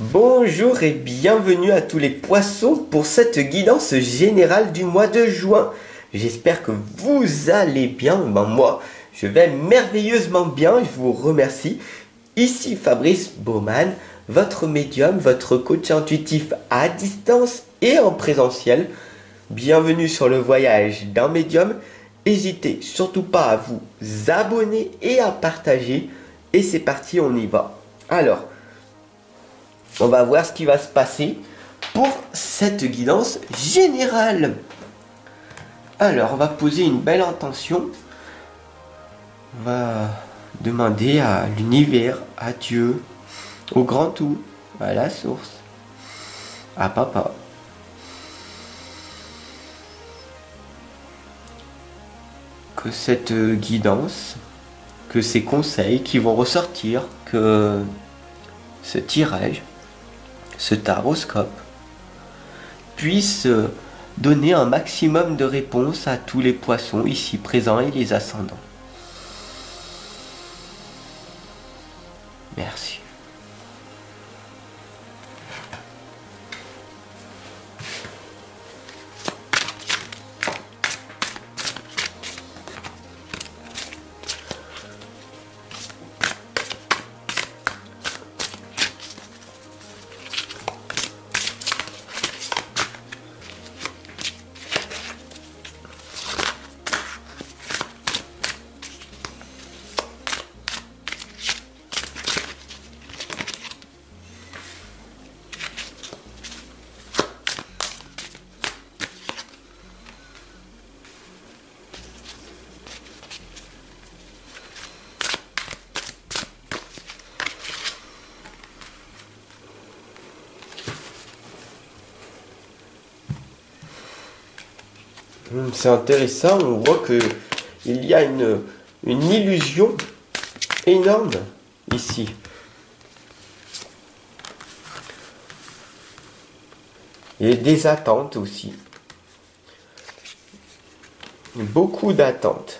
Bonjour et bienvenue à tous les poissons pour cette guidance générale du mois de juin. J'espère que vous allez bien. Moi, je vais merveilleusement bien, je vous remercie. Ici Fabrice Baumann, votre médium, votre coach intuitif à distance et en présentiel. Bienvenue sur le voyage d'un médium. N'hésitez surtout pas à vous abonner et à partager. Et c'est parti, on y va. Alors, on va voir ce qui va se passer pour cette guidance générale. Alors, on va poser une belle intention. On va demander à l'univers, à Dieu, au grand tout, à la source, à papa. Que cette guidance, que ces conseils qui vont ressortir, que ce tirage, ce taroscope puisse donner un maximum de réponses à tous les poissons ici présents et les ascendants. Merci. C'est intéressant, on voit que il y a une illusion énorme ici. Et des attentes aussi. Beaucoup d'attentes.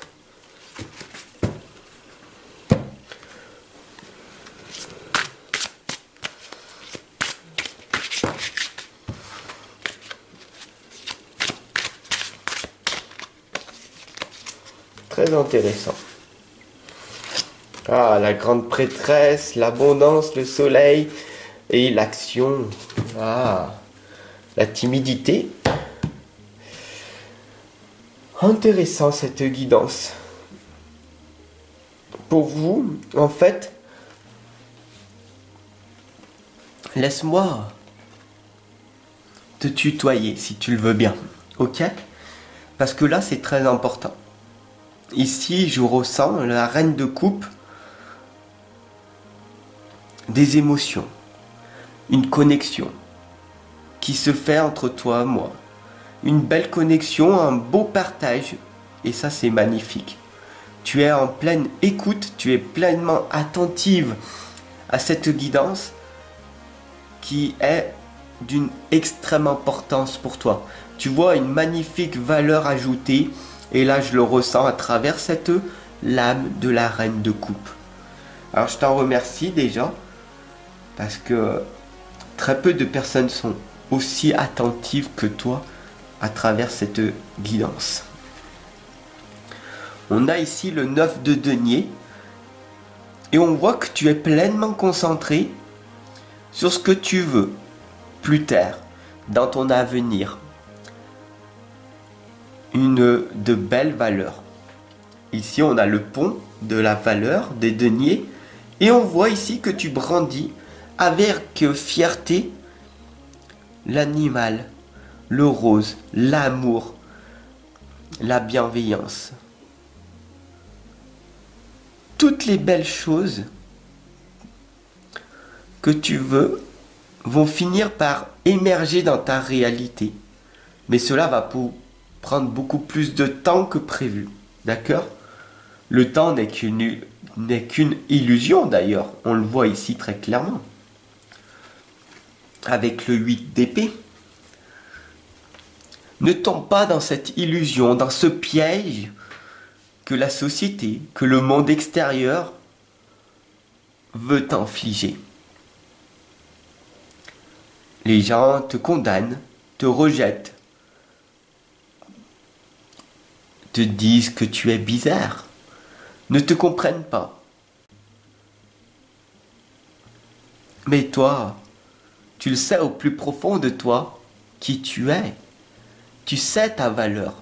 Très intéressant. Ah, la grande prêtresse, l'abondance, le soleil et l'action. Ah, la timidité. Intéressant cette guidance. Pour vous, en fait, laisse-moi te tutoyer si tu le veux bien. Ok? Parce que là, c'est très important. Ici, je ressens la reine de coupe, des émotions, une connexion qui se fait entre toi et moi. Une belle connexion, un beau partage, et ça c'est magnifique. Tu es en pleine écoute, tu es pleinement attentive à cette guidance qui est d'une extrême importance pour toi. Tu vois une magnifique valeur ajoutée. Et là, je le ressens à travers cette lame de la reine de coupe. Alors, je t'en remercie déjà, parce que très peu de personnes sont aussi attentives que toi à travers cette guidance. On a ici le 9 de denier, et on voit que tu es pleinement concentré sur ce que tu veux plus tard, dans ton avenir. Une de belles valeurs. Ici, on a le pont de la valeur des deniers et on voit ici que tu brandis avec fierté l'animal, le rose, l'amour, la bienveillance. Toutes les belles choses que tu veux vont finir par émerger dans ta réalité. Mais cela va prendre beaucoup plus de temps que prévu. D'accord? Le temps n'est qu'une illusion d'ailleurs. On le voit ici très clairement. Avec le 8 d'épée. Ne tombe pas dans cette illusion, dans ce piège que la société, que le monde extérieur veut t'infliger. Les gens te condamnent, te rejettent, te disent que tu es bizarre, ne te comprennent pas. Mais toi, tu le sais au plus profond de toi qui tu es. Tu sais ta valeur.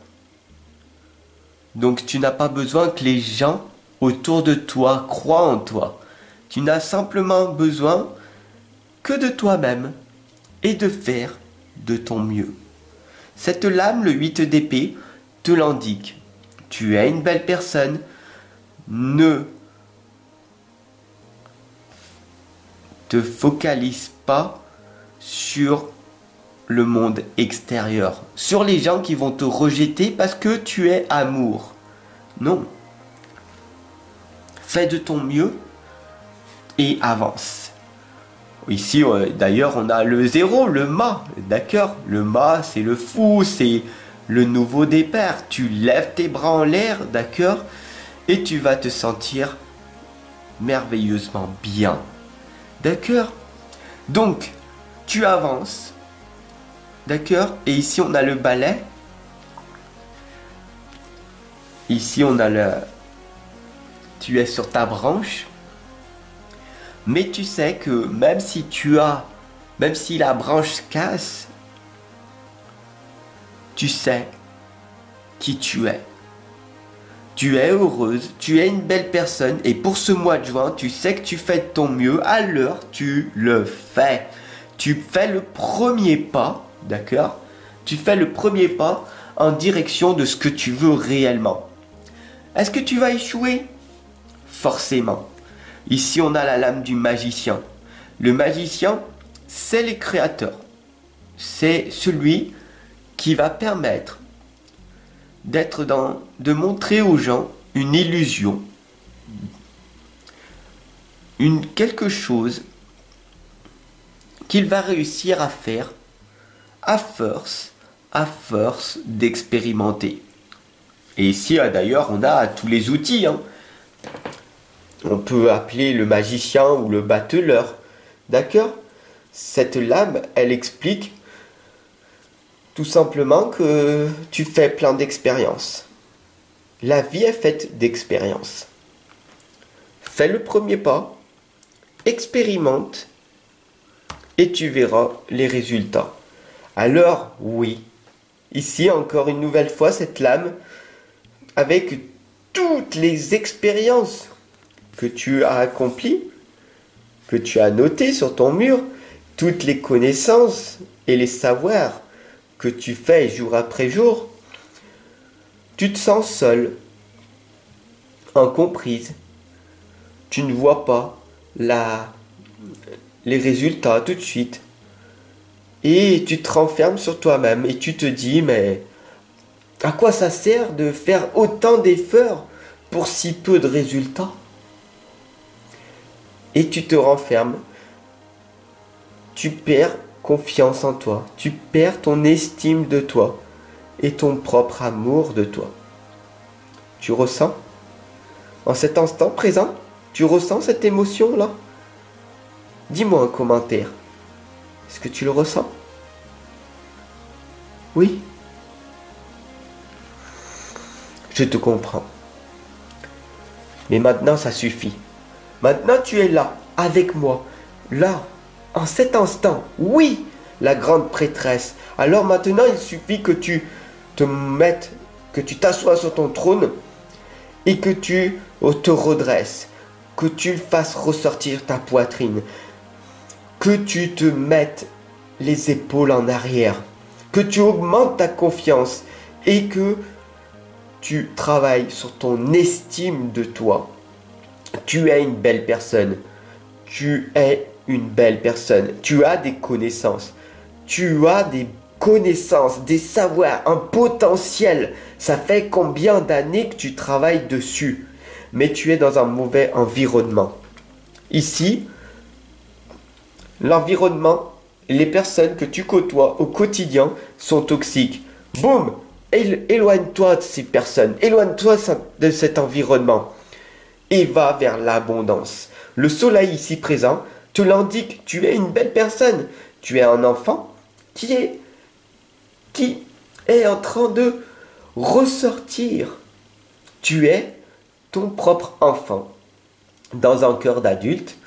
Donc tu n'as pas besoin que les gens autour de toi croient en toi. Tu n'as simplement besoin que de toi-même et de faire de ton mieux. Cette lame, le 8 d'épée, te l'indique. Tu es une belle personne. Ne te focalise pas sur le monde extérieur, sur les gens qui vont te rejeter parce que tu es amour. Non. Fais de ton mieux et avance. Ici, d'ailleurs, on a le 0, le mât, d'accord? Le mât, c'est le fou, c'est le nouveau départ. Tu lèves tes bras en l'air, d'accord? Et tu vas te sentir merveilleusement bien. D'accord? Donc, tu avances. D'accord? Et ici, on a le balai. Ici, on a le... Tu es sur ta branche. Mais tu sais que même si la branche casse, tu sais qui tu es. Tu es heureuse, tu es une belle personne et pour ce mois de juin, tu sais que tu fais de ton mieux, alors tu le fais. Tu fais le premier pas, d'accord? Tu fais le premier pas en direction de ce que tu veux réellement. Est-ce que tu vas échouer? Forcément. Ici, on a la lame du magicien. Le magicien, c'est le créateur. C'est celui qui va permettre de montrer aux gens une illusion, quelque chose qu'il va réussir à faire à force d'expérimenter. Et ici, d'ailleurs, on a tous les outils. On peut appeler le magicien ou le bateleur. D'accord? Cette lame, elle explique tout simplement que tu fais plein d'expériences. La vie est faite d'expériences. Fais le premier pas, expérimente et tu verras les résultats. Alors, oui, ici encore une nouvelle fois cette lame avec toutes les expériences que tu as accomplies, que tu as notées sur ton mur, toutes les connaissances et les savoirs que tu fais jour après jour, tu te sens seul, incomprise. Tu ne vois pas les résultats tout de suite. Et tu te renfermes sur toi-même et tu te dis, mais à quoi ça sert de faire autant d'efforts pour si peu de résultats? Et tu te renfermes. Tu perds confiance en toi. Tu perds ton estime de toi et ton propre amour de toi. Tu ressens? En cet instant présent, tu ressens cette émotion-là? Dis-moi en commentaire. Est-ce que tu le ressens? Oui? Je te comprends. Mais maintenant, ça suffit. Maintenant, tu es là, avec moi. Là, en cet instant. Oui, la grande prêtresse. Alors maintenant, il suffit que tu te mettes, que tu t'assoies sur ton trône et que tu te redresses. Que tu fasses ressortir ta poitrine. Que tu te mettes les épaules en arrière. Que tu augmentes ta confiance et que tu travailles sur ton estime de toi. Tu es une belle personne. Tu es une belle personne. Tu as des connaissances. Tu as des connaissances, des savoirs, un potentiel. Ça fait combien d'années que tu travailles dessus? Mais tu es dans un mauvais environnement. Ici, l'environnement, les personnes que tu côtoies au quotidien sont toxiques. Boum! Éloigne-toi de ces personnes. Éloigne-toi de cet environnement. Et va vers l'abondance. Le soleil ici présent te l'indique. Tu es une belle personne. Tu es un enfant qui est en train de ressortir. Tu es ton propre enfant dans un cœur d'adulte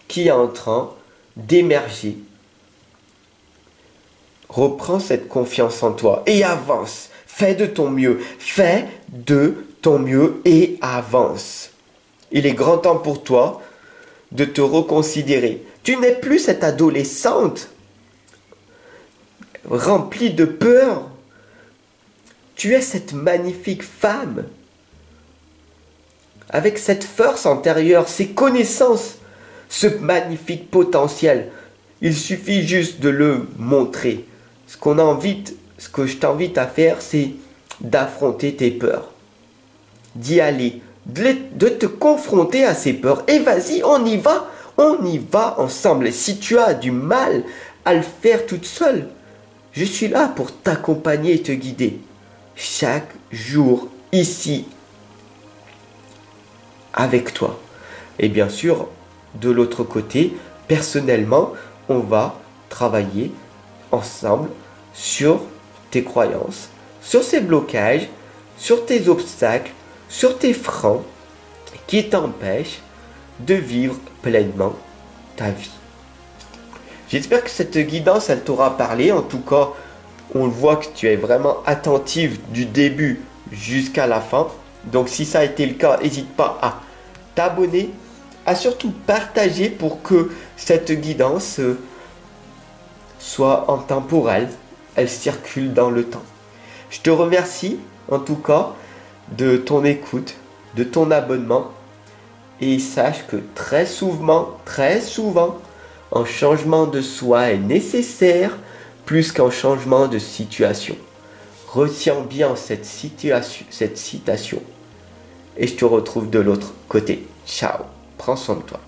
qui est en train d'émerger. Reprends cette confiance en toi et avance. Fais de ton mieux. Fais de ton mieux et avance. Il est grand temps pour toi de te reconsidérer. Tu n'es plus cette adolescente remplie de peur. Tu es cette magnifique femme avec cette force intérieure, ces connaissances, ce magnifique potentiel. Il suffit juste de le montrer. Ce que je t'invite à faire, c'est d'affronter tes peurs, d'y aller, de te confronter à ces peurs. Et vas-y, on y va ensemble. Et si tu as du mal à le faire toute seule, je suis là pour t'accompagner et te guider. Chaque jour, ici, avec toi. Et bien sûr, de l'autre côté, personnellement, on va travailler ensemble sur tes croyances, sur ces blocages, sur tes obstacles, sur tes freins qui t'empêchent de vivre pleinement ta vie. J'espère que cette guidance, elle t'aura parlé. En tout cas, on voit que tu es vraiment attentive du début jusqu'à la fin. Donc si ça a été le cas, n'hésite pas à t'abonner, à surtout partager pour que cette guidance soit intemporelle, elle circule dans le temps. Je te remercie en tout cas de ton écoute, de ton abonnement et sache que très souvent, un changement de soi est nécessaire plus qu'un changement de situation. Retiens bien cette citation et je te retrouve de l'autre côté. Ciao, prends soin de toi.